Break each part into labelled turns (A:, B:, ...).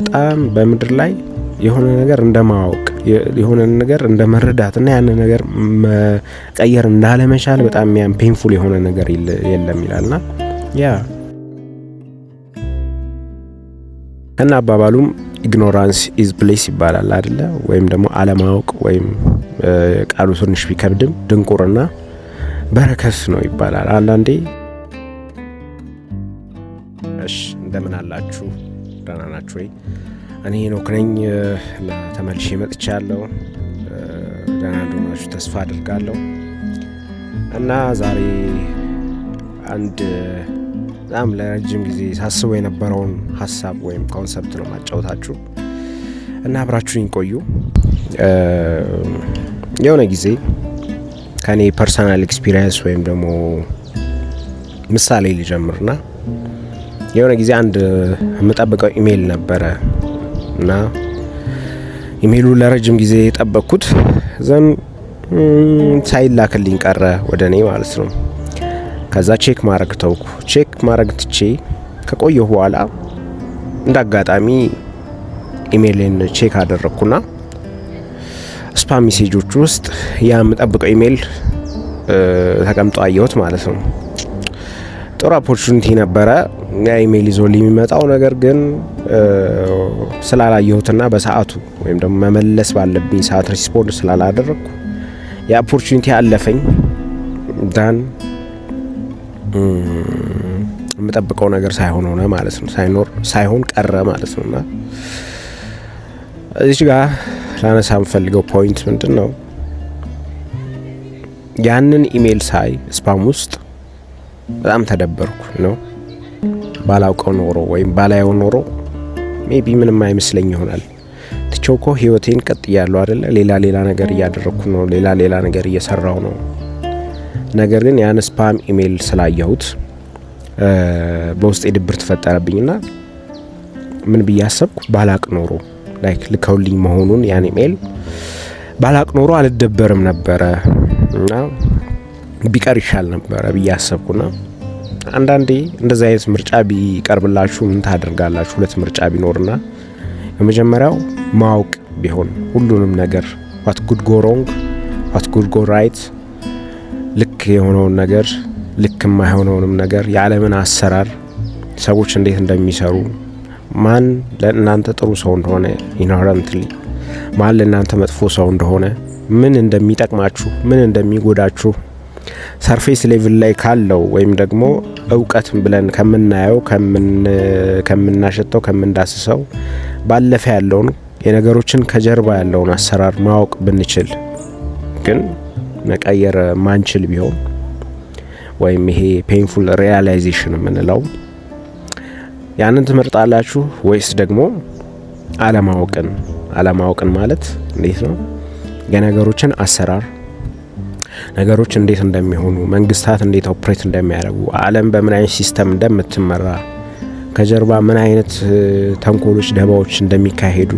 A: በጣም በምድር ላይ የሆነ ነገር እንደማወቅ የሆነ ነገር እንደመረዳትና ያን ነገር መቀየር እንዳለመቻል በጣም ያን ፔንፉል የሆነ ነገር የለም ይላልና ያ እና አባባሉም ኢግኖራንስ ኢዝ ብሌስ ይባላል አይደለ? ወይም ደግሞ አለማወቅ ወይም ቃሉ ትንሽ ቢከብድም ድንቁርና በረከት ነው ይባላል አንዳንዴ። እሺ እንደምን አላችሁ? ደህና ናችሁ ወይ? እኔ ሄኖክ ነኝ እና ተመልሼ መጥቻለሁ። ደህና እንደሆናችሁ ተስፋ አድርጋለሁ። እና ዛሬ አንድ በጣም ለረጅም ጊዜ ሳስበው የነበረውን ሀሳብ ወይም ኮንሰፕት ነው ማጫወታችሁ እና አብራችሁኝ ቆዩ። የሆነ ጊዜ ከኔ ፐርሰናል ኤክስፒሪየንስ ወይም ደግሞ ምሳሌ ልጀምርና የሆነ ጊዜ አንድ የምጠብቀው ኢሜል ነበረ እና ኢሜሉ ለረጅም ጊዜ የጠበቅኩት ዘን ሳይላክልኝ ቀረ ወደ እኔ ማለት ነው። ከዛ ቼክ ማድረግ ተውኩ። ቼክ ማድረግ ትቼ ከቆየሁ በኋላ እንደ አጋጣሚ ኢሜልን ቼክ አደረግኩና ስፓም ሜሴጆች ውስጥ ያ የምጠብቀው ኢሜል ተቀምጦ አየሁት ማለት ነው። ጥሩ ኦፖርቹኒቲ ነበረ ያ ኢሜል ይዞልኝ የሚመጣው። ነገር ግን ስላላየሁትና በሰዓቱ ወይም ደግሞ መመለስ ባለብኝ ሰዓት ሪስፖንድ ስላላደረግኩ ያ ኦፖርቹኒቲ አለፈኝ። ዳን የምጠብቀው ነገር ሳይሆን ሆነ ማለት ነው። ሳይሆን ቀረ ማለት ነውና እዚህ ጋር ላነሳ የምፈልገው ፖይንት ምንድን ነው? ያንን ኢሜል ሳይ ስፓም ውስጥ በጣም ተደበርኩ ነው። ባላውቀው ኖሮ ወይም ባላየው ኖሮ ሜቢ ምንም አይመስለኝ ይሆናል። ትቼው እኮ ህይወቴን ቀጥያለሁ አይደለ? ሌላ ነገር እያደረኩ ነው። ሌላ ነገር እየሰራው ነው። ነገር ግን ያን ስፓም ኢሜል ስላየሁት በውስጤ ድብርት ተፈጠረብኝና ምን ብዬ አሰብኩ? ባላቅ ኖሮ ላይክ ልከውልኝ መሆኑን ያን ኢሜል ባላቅ ኖሮ አልደበርም ነበረ እና ቢቀር ይሻል ነበረ ብዬ አሰብኩና አንዳንዴ እንደዛ አይነት ምርጫ ቢቀርብላችሁ ምን ታደርጋላችሁ? ሁለት ምርጫ ቢኖርና የመጀመሪያው ማወቅ ቢሆን ሁሉንም ነገር what could go wrong what could go right ልክ የሆነውን ነገር ልክ የማይሆነውንም ነገር የዓለምን አሰራር ሰዎች እንዴት እንደሚሰሩ ማን ለእናንተ ጥሩ ሰው እንደሆነ ኢንሄረንትሊ ማን ለእናንተ መጥፎ ሰው እንደሆነ ምን እንደሚጠቅማችሁ ምን እንደሚጎዳችሁ ሰርፌስ ሌቭል ላይ ካለው ወይም ደግሞ እውቀት ብለን ከምናየው ከምናሸተው ከምንዳስሰው ባለፈ ያለውን የነገሮችን ከጀርባ ያለውን አሰራር ማወቅ ብንችል ግን መቀየር ማንችል ቢሆን ወይም ይሄ ፔንፉል ሪያላይዜሽን የምንለው ያንን ትመርጣላችሁ ወይስ ደግሞ አለማወቅን ማለት እንዴት ነው? የነገሮችን አሰራር ነገሮች እንዴት እንደሚሆኑ መንግስታት እንዴት ኦፕሬት እንደሚያደርጉ ዓለም በምን አይነት ሲስተም እንደምትመራ ከጀርባ ምን አይነት ተንኮሎች ደባዎች እንደሚካሄዱ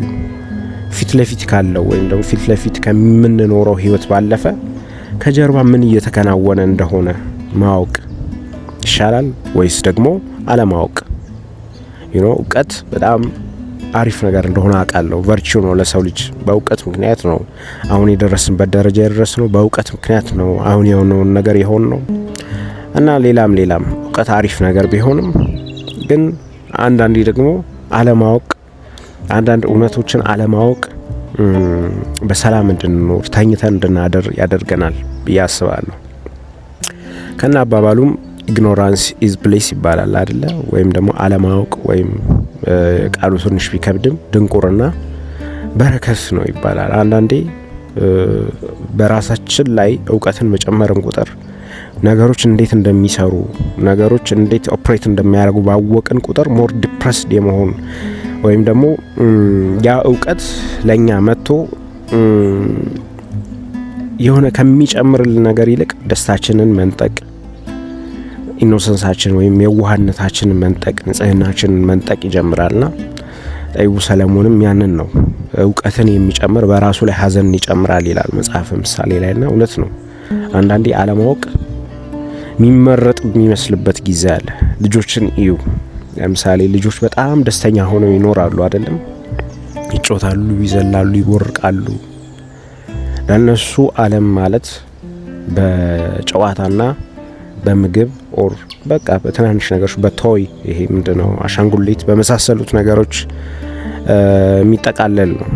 A: ፊት ለፊት ካለው ወይም ደግሞ ፊት ለፊት ከምንኖረው ህይወት ባለፈ ከጀርባ ምን እየተከናወነ እንደሆነ ማወቅ ይሻላል ወይስ ደግሞ አለማወቅ? እውቀት በጣም አሪፍ ነገር እንደሆነ አውቃለሁ። ቨርቹ ነው ለሰው ልጅ። በእውቀት ምክንያት ነው አሁን የደረስንበት ደረጃ የደረስነው። በእውቀት ምክንያት ነው አሁን የሆነውን ነገር የሆነው እና ሌላም እውቀት አሪፍ ነገር ቢሆንም ግን አንዳንዴ ደግሞ አለማወቅ አንዳንድ እውነቶችን አለማወቅ በሰላም እንድንኖር ተኝተን እንድናደር ያደርገናል ብዬ አስባለሁ። ከና አባባሉም ኢግኖራንስ ኢዝ ብሌስ ይባላል አይደለ? ወይም ደግሞ አለማወቅ ወይም ቃሉ ትንሽ ቢከብድም ድንቁርና በረከት ነው ይባላል። አንዳንዴ በራሳችን ላይ እውቀትን መጨመርን ቁጥር ነገሮች እንዴት እንደሚሰሩ ነገሮች እንዴት ኦፕሬት እንደሚያደርጉ ባወቅን ቁጥር ሞር ዲፕረስድ የመሆን ወይም ደግሞ ያ እውቀት ለኛ መጥቶ የሆነ ከሚጨምርልን ነገር ይልቅ ደስታችንን መንጠቅ ኢኖሰንሳችን ወይም የዋህነታችንን መንጠቅ ንጽህናችንን መንጠቅ ይጀምራልና ጠቢቡ ሰለሞንም ያንን ነው እውቀትን የሚጨምር በራሱ ላይ ሐዘንን ይጨምራል ይላል መጽሐፍ ምሳሌ ላይና እውነት ነው። አንዳንዴ አለማወቅ የሚመረጥ የሚመስልበት ጊዜ አለ። ልጆችን እዩ ለምሳሌ ልጆች በጣም ደስተኛ ሆነው ይኖራሉ አይደለም? ይጮታሉ፣ ይዘላሉ፣ ይቦርቃሉ። ለነሱ ዓለም ማለት በጨዋታና በምግብ ኦር በቃ በትናንሽ ነገሮች በቶይ ይሄ ምንድነው አሻንጉሊት በመሳሰሉት ነገሮች የሚጠቃለል ነው።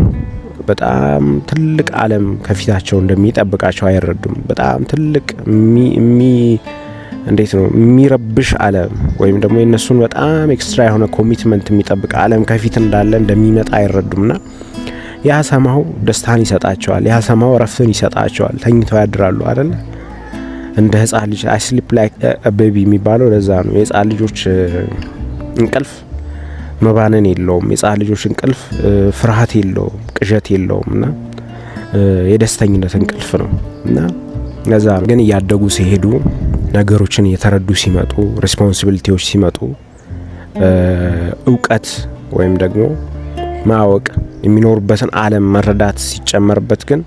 A: በጣም ትልቅ ዓለም ከፊታቸው እንደሚጠብቃቸው አይረዱም። በጣም ትልቅ እንዴት ነው የሚረብሽ ዓለም ወይም ደግሞ የነሱን በጣም ኤክስትራ የሆነ ኮሚትመንት የሚጠብቅ ዓለም ከፊት እንዳለ እንደሚመጣ አይረዱምና ያ ሰማው ደስታን ይሰጣቸዋል። ያ ሰማው ረፍትን ይሰጣቸዋል። ተኝተው ያድራሉ አይደል? እንደ ህፃን ልጅ አይ ስሊፕ ላይክ አ ቤቢ የሚባለው ለዛ ነው። የህፃን ልጆች እንቅልፍ መባነን የለውም። የህፃን ልጆች እንቅልፍ ፍርሃት የለውም፣ ቅዠት የለውም እና የደስተኝነት እንቅልፍ ነው እና ለዛ ነው። ግን እያደጉ ሲሄዱ ነገሮችን እየተረዱ ሲመጡ ሪስፖንሲቢሊቲዎች ሲመጡ እውቀት ወይም ደግሞ ማወቅ የሚኖሩበትን ዓለም መረዳት ሲጨመርበት ግን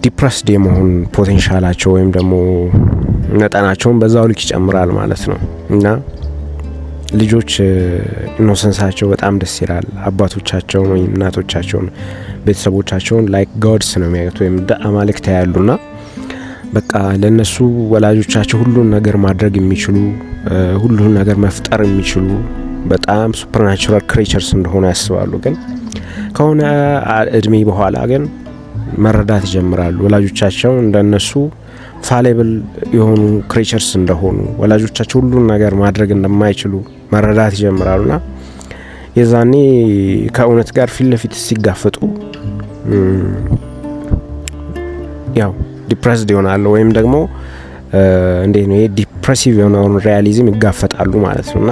A: ዲፕረስድ የመሆን ፖቴንሻላቸው ወይም ደግሞ መጠናቸውን በዛው ልክ ይጨምራል ማለት ነው እና ልጆች ኢኖሰንሳቸው በጣም ደስ ይላል። አባቶቻቸውን ወይም እናቶቻቸውን ቤተሰቦቻቸውን ላይክ ጎድስ ነው የሚያዩት ወይም አማልክት ያሉና በቃ ለነሱ ወላጆቻቸው ሁሉን ነገር ማድረግ የሚችሉ ሁሉን ነገር መፍጠር የሚችሉ በጣም ሱፐርናቹራል ክሬቸርስ እንደሆነ ያስባሉ። ግን ከሆነ እድሜ በኋላ ግን መረዳት ይጀምራሉ ወላጆቻቸው እንደነሱ ፋሌብል የሆኑ ክሬቸርስ እንደሆኑ፣ ወላጆቻቸው ሁሉን ነገር ማድረግ እንደማይችሉ መረዳት ይጀምራሉና የዛኔ ከእውነት ጋር ፊት ለፊት ሲጋፈጡ ያው ዲፕረስድ ይሆናሉ ወይም ደግሞ እንዴት ነው ዲፕሬሲቭ የሆነውን ሪያሊዝም ይጋፈጣሉ ማለት ነውና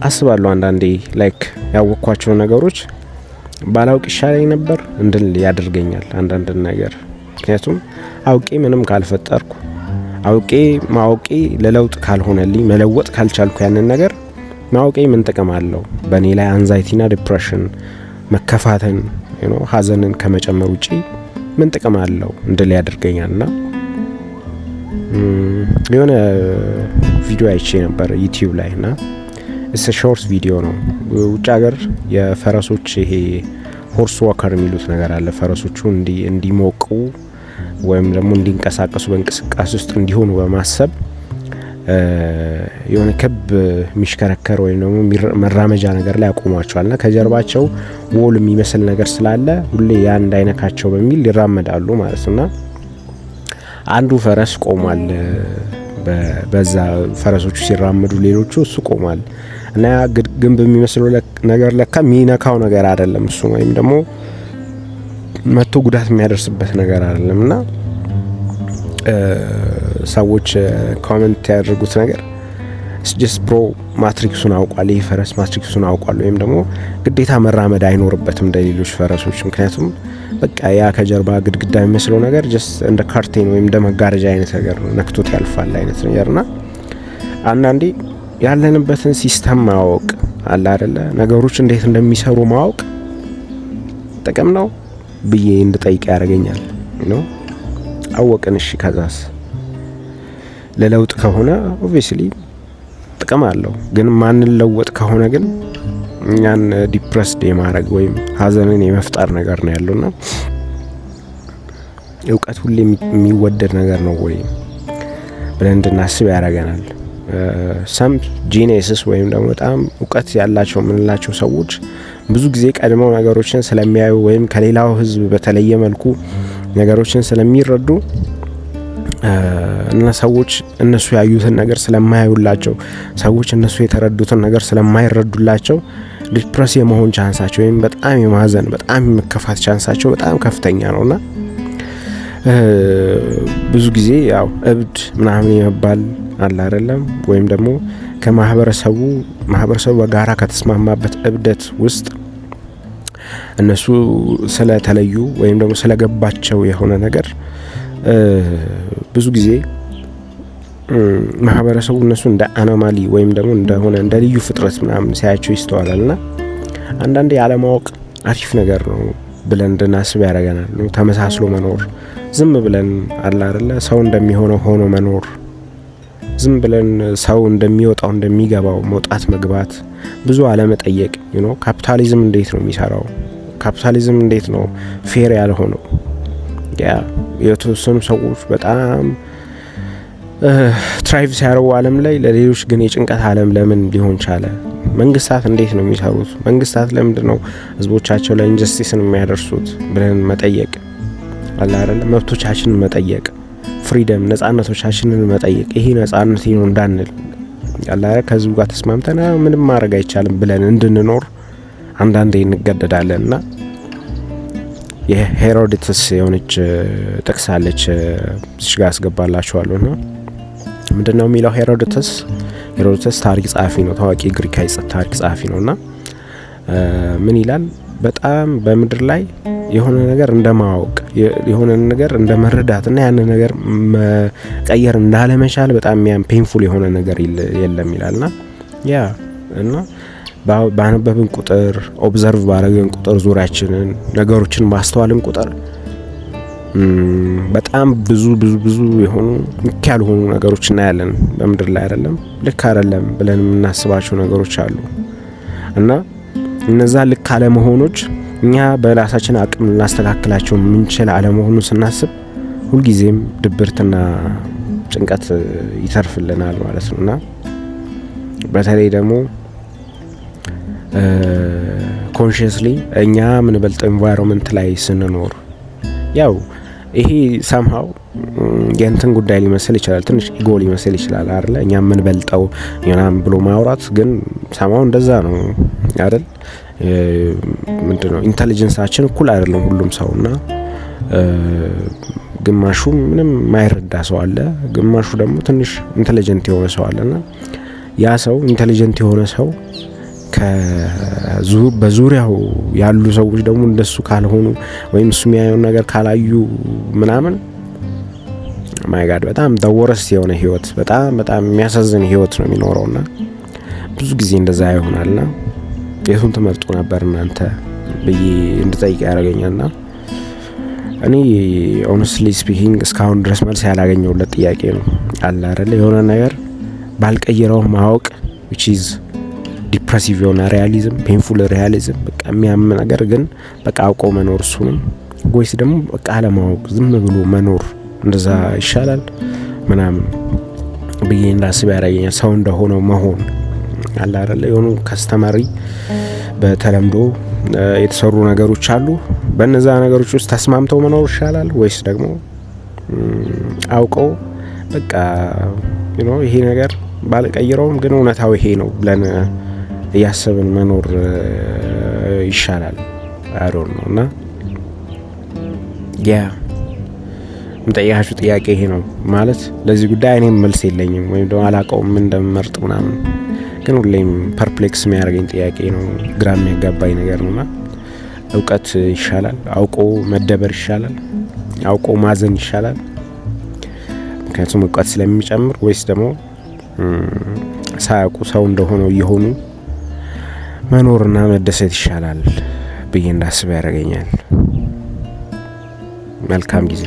A: አስባለሁ አንዳንዴ ላይክ ያወቅኳቸው ነገሮች ባላውቅ ይሻለኝ ነበር እንድል ያደርገኛል አንዳንድ ነገር። ምክንያቱም አውቄ ምንም ካልፈጠርኩ አውቄ ማውቄ ለለውጥ ካልሆነልኝ መለወጥ ካልቻልኩ ያንን ነገር ማውቄ ምን ጥቅም አለው? በእኔ ላይ አንዛይቲና ዲፕሬሽን መከፋትን ሀዘንን ከመጨመር ውጪ ምን ጥቅም አለው እንድል ያደርገኛልና የሆነ ቪዲዮ አይቼ ነበር ዩቲዩብ ላይ እና እስ ሾርት ቪዲዮ ነው። ውጭ ሀገር የፈረሶች ይሄ ሆርስ ዋከር የሚሉት ነገር አለ። ፈረሶቹ እንዲሞቁ ወይም ደግሞ እንዲንቀሳቀሱ በእንቅስቃሴ ውስጥ እንዲሆኑ በማሰብ የሆነ ክብ የሚሽከረከር ወይም ደግሞ መራመጃ ነገር ላይ ያቆሟቸዋልና ከጀርባቸው ዎል የሚመስል ነገር ስላለ ሁሌ ያ እንዳይነካቸው በሚል ይራመዳሉ ማለት ነውና አንዱ ፈረስ ቆሟል። በዛ ፈረሶቹ ሲራመዱ ሌሎቹ እሱ ቆሟል እና ግንብ የሚመስለው ነገር ለካ የሚነካው ነገር አይደለም እሱ ወይም ደግሞ መቶ ጉዳት የሚያደርስበት ነገር አይደለም እና ሰዎች ኮሜንት ያደርጉት ነገር ጀስት ብሮ ማትሪክሱን አውቋል፣ ይህ ፈረስ ማትሪክሱን አውቋል ወይም ደግሞ ግዴታ መራመድ አይኖርበትም እንደሌሎች ፈረሶች። ምክንያቱም በቃ ያ ከጀርባ ግድግዳ የሚመስለው ነገር ጀስት እንደ ካርቴን ወይም እንደ መጋረጃ አይነት ነገር ነው፣ ነክቶት ያልፋል አይነት ነገርና አንዳንዴ ያለንበትን ሲስተም ማወቅ አለ አይደለ፣ ነገሮች እንዴት እንደሚሰሩ ማወቅ ጥቅም ነው ብዬ እንድጠይቅ ያደርገኛል ነው። አወቅን እሺ፣ ከዛስ ለለውጥ ከሆነ ኦብቪየስሊ ጥቅም አለው። ግን ማንለወጥ ከሆነ ግን እኛን ዲፕረስድ የማድረግ ወይም ሀዘንን የመፍጠር ነገር ነው ያለውና እውቀት ሁሌ የሚወደድ ነገር ነው ወይ ብለን እንድናስብ ያደርገናል። ሰም ጂኒየስስ ወይም ደግሞ በጣም እውቀት ያላቸው የምንላቸው ሰዎች ብዙ ጊዜ ቀድመው ነገሮችን ስለሚያዩ ወይም ከሌላው ሕዝብ በተለየ መልኩ ነገሮችን ስለሚረዱ እና ሰዎች እነሱ ያዩትን ነገር ስለማያዩላቸው፣ ሰዎች እነሱ የተረዱትን ነገር ስለማይረዱላቸው ዲፕረስ የመሆን ቻንሳቸው ወይም በጣም የማዘን በጣም የመከፋት ቻንሳቸው በጣም ከፍተኛ ነውና ብዙ ጊዜ ያው እብድ ምናምን የመባል አለ አይደለም ወይም ደግሞ ከማህበረሰቡ በጋራ ከተስማማበት እብደት ውስጥ እነሱ ስለተለዩ ወይም ደግሞ ስለገባቸው የሆነ ነገር ብዙ ጊዜ ማህበረሰቡ እነሱ እንደ አኖማሊ ወይም ደግሞ እንደሆነ እንደ ልዩ ፍጥረት ምናምን ሲያያቸው ይስተዋላልና አንዳንዴ ያለማወቅ አሪፍ ነገር ነው ብለን እንድናስብ ያደርገናል። ተመሳስሎ መኖር ዝም ብለን አለ አይደለ ሰው እንደሚሆነው ሆኖ መኖር ዝም ብለን ሰው እንደሚወጣው እንደሚገባው መውጣት መግባት ብዙ አለመጠየቅ ካፒታሊዝም እንዴት ነው የሚሰራው? ካፒታሊዝም እንዴት ነው ፌር ያልሆነው? የተወሰኑ ሰዎች በጣም ትራይቭ ሲያረው ዓለም ላይ ለሌሎች ግን የጭንቀት ዓለም ለምን ሊሆን ቻለ? መንግስታት እንዴት ነው የሚሰሩት? መንግስታት ለምንድን ነው ህዝቦቻቸው ላይ ኢንጀስቲስን የሚያደርሱት ብለን መጠየቅ አለ አይደል? መብቶቻችንን መጠየቅ፣ ፍሪደም ነጻነቶቻችንን መጠየቅ፣ ይሄ ነጻነት ነው እንዳንል አለ አይደል? ከህዝቡ ጋር ተስማምተን ምንም ማድረግ አይቻልም ብለን እንድንኖር አንዳንዴ እንገደዳለንና የሄሮዶተስ የሆነች ጥቅስ አለች እዚህ ጋር አስገባላችኋለሁና ምንድነው የሚለው? ሄሮዶተስ ታሪክ ጸሐፊ ነው፣ ታዋቂ ግሪካዊ ታሪክ ጸሐፊ ነውና ምን ይላል? በጣም በምድር ላይ የሆነ ነገር እንደማወቅ የሆነ ነገር እንደመረዳትና ያን ነገር መቀየር እንዳለመቻል በጣም ፔንፉል የሆነ ነገር የለም ይላልና እና ባነበብን ቁጥር ኦብዘርቭ ባረግን ቁጥር ዙሪያችንን ነገሮችን ማስተዋልን ቁጥር በጣም ብዙ የሆኑ ልክ ያልሆኑ ነገሮች እናያለን በምድር ላይ አይደለም። ልክ አይደለም ብለን የምናስባቸው ነገሮች አሉ እና እነዛ ልክ አለመሆኖች እኛ በራሳችን አቅም ልናስተካክላቸው የምንችል አለመሆኑን ስናስብ ሁልጊዜም ድብርትና ጭንቀት ይተርፍልናል ማለት ነውና በተለይ ደግሞ ኮንሺየስሊ እኛ ምን በልጠው ኢንቫይሮንመንት ላይ ስንኖር ይሄ somehow የእንትን ጉዳይ ሊመስል ይችላል፣ ትንሽ ኢጎ ሊመስል ይችላል አይደል? እኛ ምን በልጠው ያናም ብሎ ማውራት ግን somehow እንደዛ ነው አይደል? ምንድነው ኢንተለጀንሳችን እኩል አይደለም ሁሉም ሰውና ግማሹ ምንም ማይረዳ ሰው አለ፣ ግማሹ ደግሞ ትንሽ ኢንተለጀንት የሆነ ሰው አለና ያ ሰው ኢንተለጀንት የሆነ ሰው በዙሪያው ያሉ ሰዎች ደግሞ እንደሱ ካልሆኑ ወይም እሱ የሚያየው ነገር ካላዩ ምናምን ማይ ጋድ በጣም ደወረስ የሆነ ህይወት በጣም የሚያሳዝን ህይወት ነው የሚኖረውና ብዙ ጊዜ እንደዛ ይሆናልና የቱን ተመርጦ ነበር እናንተ ብዬ እንድጠይቅ ያደርገኛልና እኔ ሆነስትሊ ስፒኪንግ እስካሁን ድረስ መልስ ያላገኘሁለት ጥያቄ ነው አለ አይደል? የሆነ ነገር ባልቀየረው ማወቅ which is ዲፕሬሲቭ የሆነ ሪያሊዝም፣ ፔንፉል ሪያሊዝም፣ በቃ የሚያም ነገር ግን በቃ አውቆ መኖር እሱ ነው ወይስ ደግሞ በቃ አለማወቅ ዝም ብሎ መኖር እንደዛ ይሻላል ምናምን ብዬ እንዳስብ ያደርገኛል። ሰው እንደሆነው መሆን አለ አይደል? የሆኑ ከስተመሪ በተለምዶ የተሰሩ ነገሮች አሉ። በእነዛ ነገሮች ውስጥ ተስማምተው መኖር ይሻላል ወይስ ደግሞ አውቀው በቃ ይሄ ነገር ባልቀይረውም ግን እውነታው ይሄ ነው ብለን እያሰብን መኖር ይሻላል? አይ ዶንት ኖ። እና የምጠይቃችሁ ጥያቄ ይሄ ነው ማለት ለዚህ ጉዳይ እኔም መልስ የለኝም ወይም ደግሞ አላውቀውም ምን እንደምመርጥ ምናምን፣ ግን ሁሌም ፐርፕሌክስ የሚያደርገኝ ጥያቄ ነው፣ ግራ የሚያጋባኝ ነገር ነውና እውቀት ይሻላል? አውቆ መደበር ይሻላል? አውቆ ማዘን ይሻላል? ምክንያቱም እውቀት ስለሚጨምር ወይስ ደግሞ ሳያውቁ ሰው እንደሆነው እየሆኑ መኖርና መደሰት ይሻላል ብዬ እንዳስብ ያደርገኛል። መልካም ጊዜ።